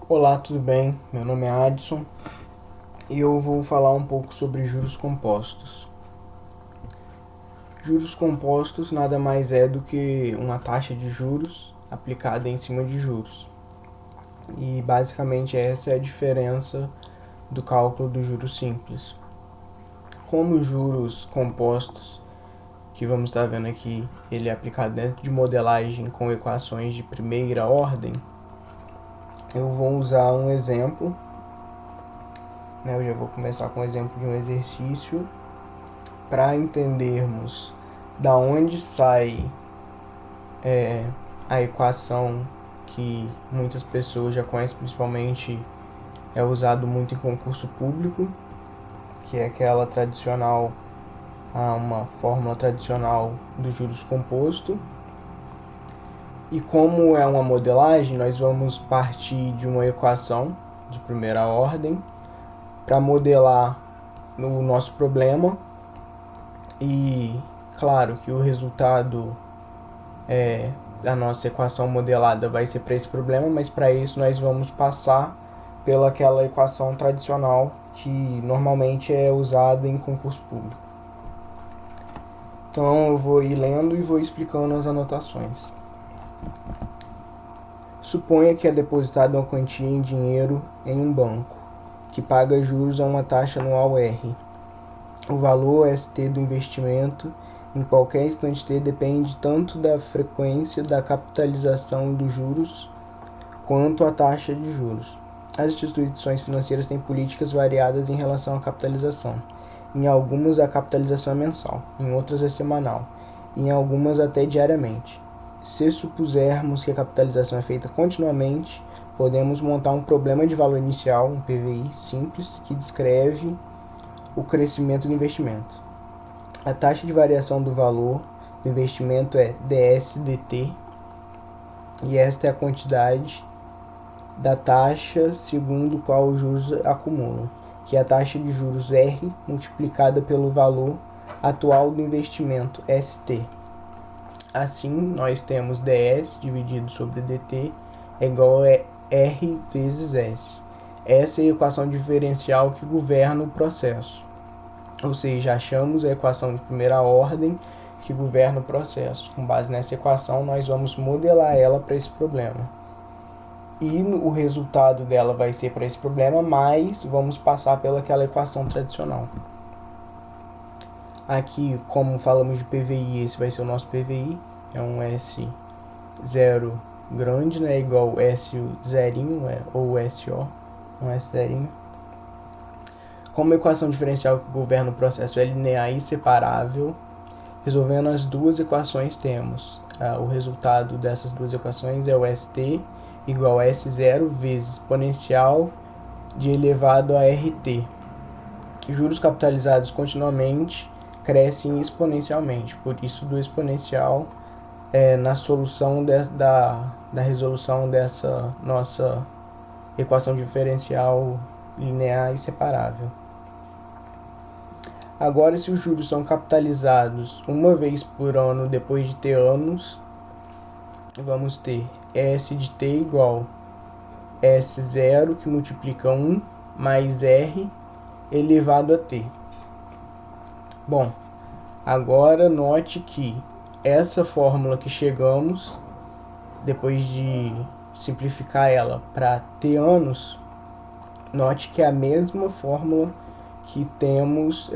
Olá, tudo bem? Meu nome é Adson e eu vou falar um pouco sobre juros compostos. Juros compostos nada mais é do que uma taxa de juros aplicada em cima de juros. E basicamente essa é a diferença do cálculo do juros simples. Como os juros compostos, que vamos estar vendo aqui, ele é aplicado dentro de modelagem com equações de primeira ordem, eu vou usar um exemplo. Eu já vou começar com o exemplo de um exercício para entendermos da onde sai a equação que muitas pessoas já conhecem, principalmente é usado muito em concurso público, que é aquela tradicional, uma fórmula tradicional do juros composto. E como é uma modelagem, nós vamos partir de uma equação de primeira ordem para modelar o nosso problema. E claro que o resultado da nossa equação modelada vai ser para esse problema, mas para isso nós vamos passar pelaquela equação tradicional que normalmente é usada em concurso público. Então eu vou ir lendo e vou explicando as anotações. Suponha que é depositada uma quantia em dinheiro em um banco, que paga juros a uma taxa anual R. O valor ST do investimento em qualquer instante T depende tanto da frequência da capitalização dos juros quanto a taxa de juros. As instituições financeiras têm políticas variadas em relação à capitalização. Em algumas a capitalização é mensal, em outras é semanal, e em algumas até diariamente. Se supusermos que a capitalização é feita continuamente, podemos montar um problema de valor inicial, um PVI simples, que descreve o crescimento do investimento. A taxa de variação do valor do investimento é ds/dt, e esta é a quantidade da taxa segundo qual os juros acumulam, que é a taxa de juros R multiplicada pelo valor atual do investimento, ST. Assim, nós temos ds dividido sobre dt é igual a R vezes S. Essa é a equação diferencial que governa o processo. Ou seja, achamos a equação de primeira ordem que governa o processo. Com base nessa equação, nós vamos modelar ela para esse problema. E o resultado dela vai ser para esse problema, mas vamos passar pelaquela equação tradicional. Aqui, como falamos de PVI, esse vai ser o nosso PVI. É um S0 grande, né? Igual S0 ou SO, um S0. Como a equação diferencial que governa o processo é linear e separável, resolvendo as duas equações temos o resultado dessas duas equações é o ST igual a S0 vezes exponencial de elevado a RT. Juros capitalizados continuamente crescem exponencialmente, por isso do exponencial na solução da resolução dessa nossa equação diferencial linear e separável. Agora, se os juros são capitalizados uma vez por ano depois de ter anos, vamos ter S de T igual S0 que multiplica 1 mais R elevado a T. Bom, agora note que essa fórmula que chegamos, depois de simplificar ela para T anos, note que é a mesma fórmula que temos,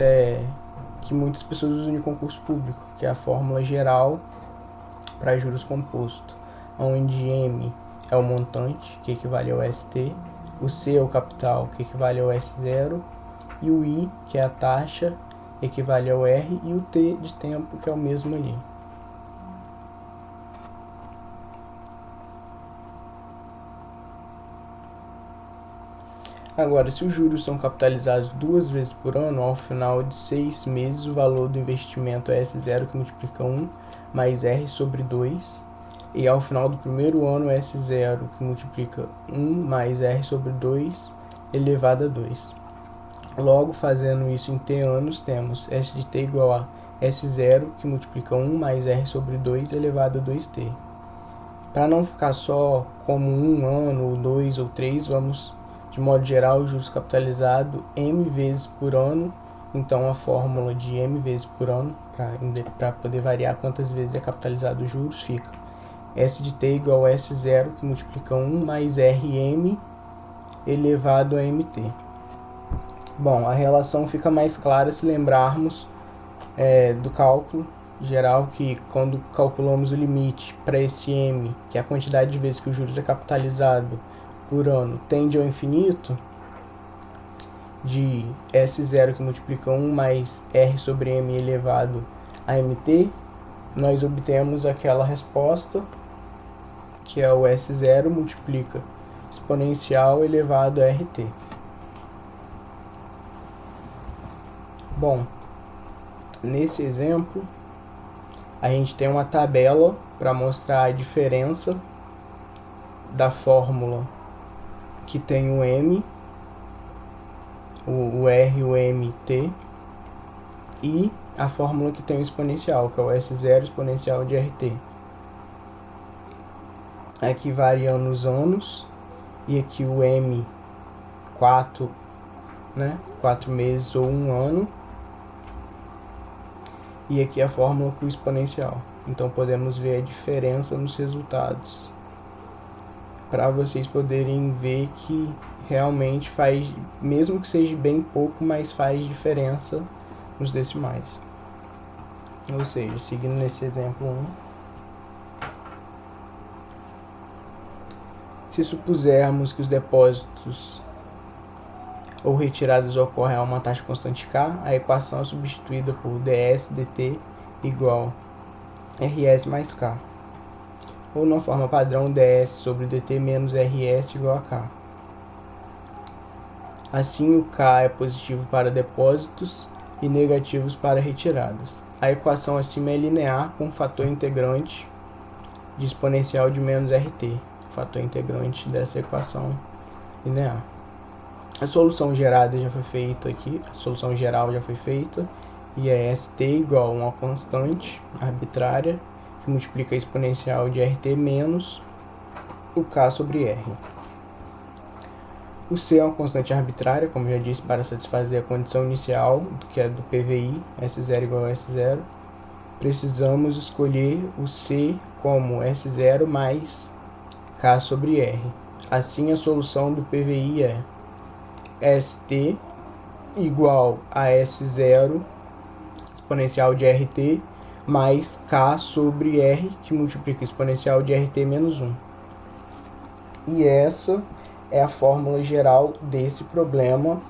que muitas pessoas usam em concurso público, que é a fórmula geral para juros compostos, onde M é o montante, que equivale ao ST, o C é o capital, que equivale ao S0, e o I, que é a taxa, equivale ao R, e o T de tempo, que é o mesmo ali. Agora, se os juros são capitalizados 2 vezes por ano, ao final de 6 meses o valor do investimento é S0, que multiplica 1 mais R sobre 2, e ao final do primeiro ano S0, que multiplica 1 mais R sobre 2 elevado a 2. Logo, fazendo isso em T anos, temos S de T igual a S0, que multiplica 1 mais R sobre 2 elevado a 2T. Para não ficar só como 1 ano, ou 2 ou 3, vamos, de modo geral, o juros capitalizado M vezes por ano. Então a fórmula de M vezes por ano, para poder variar quantas vezes é capitalizado os juros, fica S de t igual a S0, que multiplica 1 mais Rm elevado a Mt. Bom, a relação fica mais clara se lembrarmos do cálculo geral, que quando calculamos o limite para esse M, que é a quantidade de vezes que o juros é capitalizado por ano, tende ao infinito, de S0 que multiplica 1 mais R sobre M elevado a Mt, nós obtemos aquela resposta, que é o S0 multiplica exponencial elevado a RT. Bom, nesse exemplo, a gente tem uma tabela para mostrar a diferença da fórmula que tem o M, o R e o Mt, e a fórmula que tem o exponencial, que é o S0 exponencial de RT. Aqui variando os anos, e aqui o M, 4 meses ou 1 ano, e aqui a fórmula com o exponencial. Então podemos ver a diferença nos resultados, para vocês poderem ver que realmente faz, mesmo que seja bem pouco, mas faz diferença nos decimais. Ou seja, seguindo nesse exemplo 1, se supusermos que os depósitos ou retiradas ocorrem a uma taxa constante K, a equação é substituída por ds dt igual Rs mais K, ou na forma padrão ds sobre dt menos Rs igual a K. Assim, o K é positivo para depósitos e negativos para retiradas. A equação acima é linear com o fator integrante de exponencial de menos RT, o fator integrante dessa equação linear. A solução gerada já foi feita aqui, a solução geral já foi feita, e é ST igual a uma constante arbitrária que multiplica a exponencial de RT menos o K sobre R. O C é uma constante arbitrária, como já disse, para satisfazer a condição inicial, que é do PVI, S0 igual a S0. Precisamos escolher o C como S0 mais K sobre R. Assim, a solução do PVI é ST igual a S0 exponencial de RT mais K sobre R, que multiplica exponencial de RT menos 1. E essa é a fórmula geral desse problema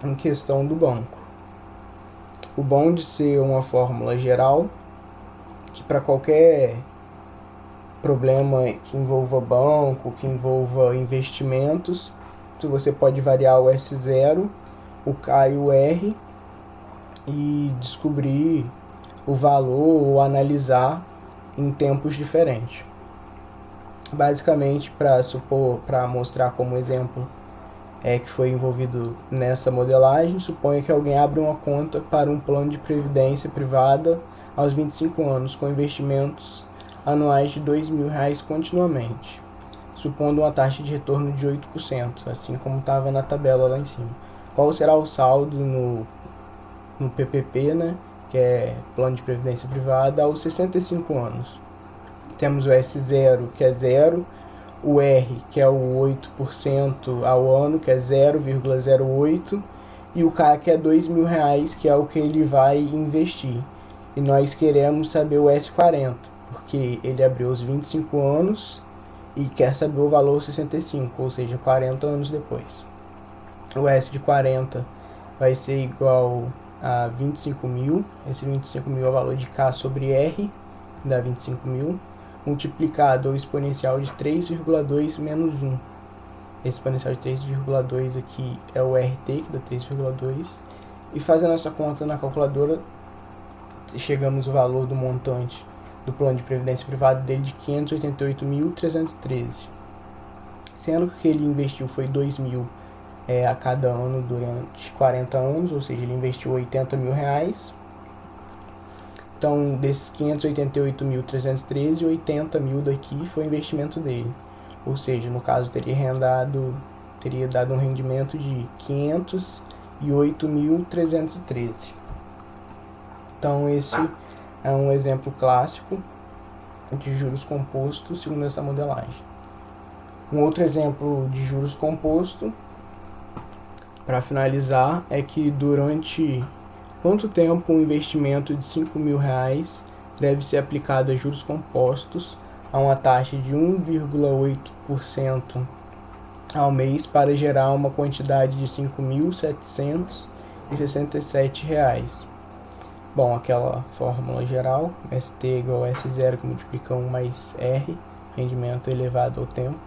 em questão do banco. O bom de ser uma fórmula geral, que para qualquer problema que envolva banco, que envolva investimentos, você pode variar o S0, o K e o R e descobrir o valor ou analisar em tempos diferentes. Basicamente, para mostrar como exemplo que foi envolvido nessa modelagem, suponha que alguém abra uma conta para um plano de previdência privada aos 25 anos, com investimentos anuais de R$2.000 continuamente, supondo uma taxa de retorno de 8%, assim como estava na tabela lá em cima. Qual será o saldo no PPP, que é Plano de Previdência Privada, aos 65 anos? Temos o S0, que é 0, o R, que é o 8% ao ano, que é 0,08, e o K, que é R$2.000, que é o que ele vai investir. E nós queremos saber o S40, porque ele abriu os 25 anos e quer saber o valor 65, ou seja, 40 anos depois. O S de 40 vai ser igual a 25.000, esse 25.000 é o valor de K sobre R, dá 25.000, multiplicado ao exponencial de 3,2 menos 1. Esse exponencial de 3,2 aqui é o RT, que dá 3,2. E fazendo essa conta na calculadora, chegamos ao valor do montante do plano de previdência privada dele de 588.313. Sendo que o que ele investiu foi 2.000 a cada ano durante 40 anos, ou seja, ele investiu R$80.000. Então, desses 588.313, 80 mil daqui foi o investimento dele. Ou seja, no caso, teria dado um rendimento de 508.313. Então, esse é um exemplo clássico de juros compostos segundo essa modelagem. Um outro exemplo de juros composto, para finalizar, é que durante quanto tempo um investimento de R$5.000 deve ser aplicado a juros compostos a uma taxa de 1,8% ao mês para gerar uma quantidade de R$5.767. Bom, aquela fórmula geral, ST igual a S0 que multiplica 1 mais R, rendimento elevado ao tempo.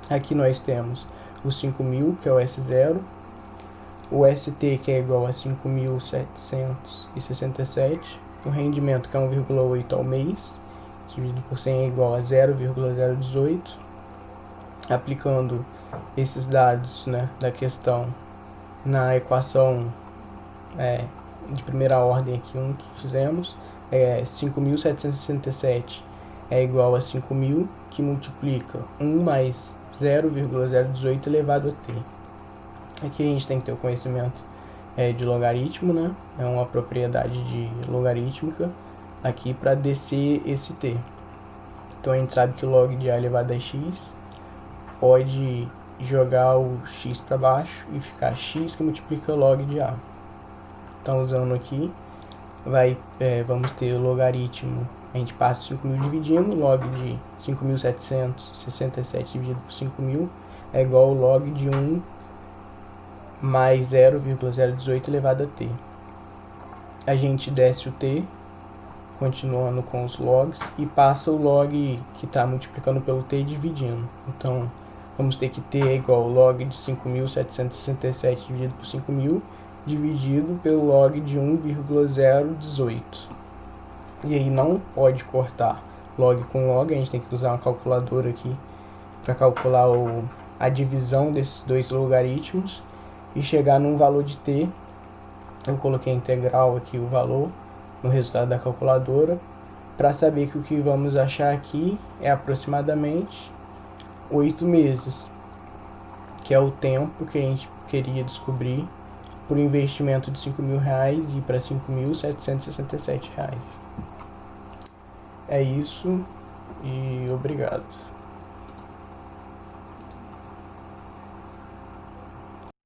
Aqui nós temos o 5.000, que é o S0, o ST, que é igual a 5.767, o rendimento, que é 1,8 ao mês, dividido por 100 é igual a 0,018. Aplicando esses dados, né, da questão na equação de primeira ordem aqui, que fizemos, 5.767 é igual a 5.000, que multiplica 1 mais 0,018 elevado a t. Aqui a gente tem que ter o conhecimento de logaritmo, né? É uma propriedade de logarítmica aqui para descer esse t. Então a gente sabe que log de a elevado a x pode jogar o x para baixo e ficar x que multiplica log de a. Então, usando aqui, vamos ter o logaritmo. A gente passa 5.000 dividindo, log de 5.767 dividido por 5.000 é igual ao log de 1 mais 0,018 elevado a t. A gente desce o t, continuando com os logs, e passa o log que está multiplicando pelo t dividindo. Então, vamos ter que t é igual ao log de 5.767 dividido por 5.000, dividido pelo log de 1,018. E aí não pode cortar log com log, a gente tem que usar uma calculadora aqui para calcular a divisão desses dois logaritmos e chegar num valor de t. Eu coloquei integral aqui o valor no resultado da calculadora, para saber que o que vamos achar aqui é aproximadamente 8 meses, que é o tempo que a gente queria descobrir por investimento de R$5.000 e para R$5.767. É isso e obrigado.